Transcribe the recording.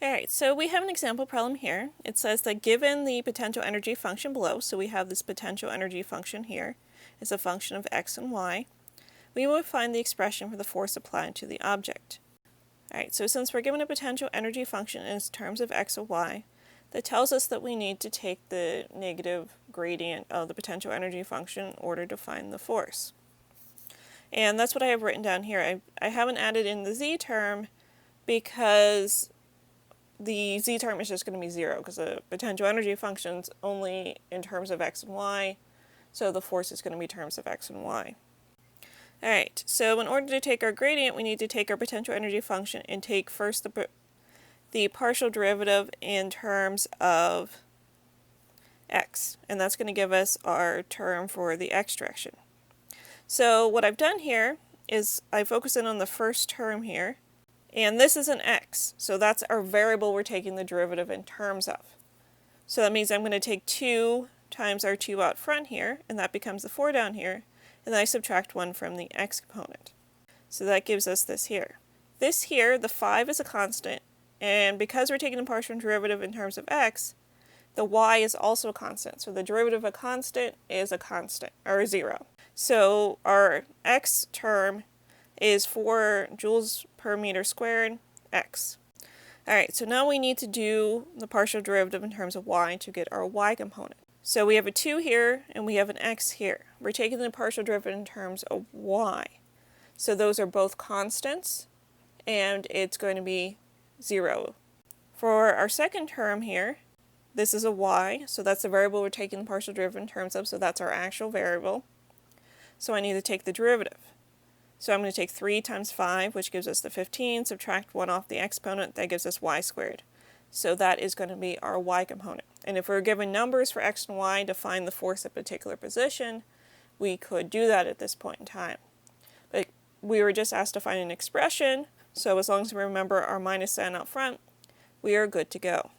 Alright, so we have an example problem here. It says that given the potential energy function below, so we have this potential energy function here, is a function of x and y, we will find the expression for the force applied to the object. Alright, so since we're given a potential energy function in terms of x and y, that tells us that we need to take the negative gradient of the potential energy function in order to find the force. And that's what I have written down here. I haven't added in the z term because the z term is just going to be 0 because the potential energy function is only in terms of x and y, so the force is going to be terms of x and y. Alright, so in order to take our gradient, we need to take our potential energy function and take first the partial derivative in terms of x, and that's going to give us our term for the x direction. So what I've done here is I focus in on the first term here, and this is an x, so that's our variable we're taking the derivative in terms of. So that means I'm going to take 2 times our 2 out front here, and that becomes the 4 down here, and then I subtract 1 from the x component. So that gives us this here. This here, the 5 is a constant, and because we're taking the partial derivative in terms of x, the y is also a constant. So the derivative of a constant is a constant, or a 0. So our x term is 4 joules per meter squared x. Alright, so now we need to do the partial derivative in terms of y to get our y component. So we have a 2 here and we have an x here. We're taking the partial derivative in terms of y. So those are both constants and it's going to be 0. For our second term here, this is a y, so that's the variable we're taking the partial derivative in terms of, so that's our actual variable. So I need to take the derivative. So I'm going to take 3 times 5, which gives us the 15, subtract 1 off the exponent, that gives us y squared. So that is going to be our y component. And if we're given numbers for x and y to find the force at a particular position, we could do that at this point in time. But we were just asked to find an expression, so as long as we remember our minus sign out front, we are good to go.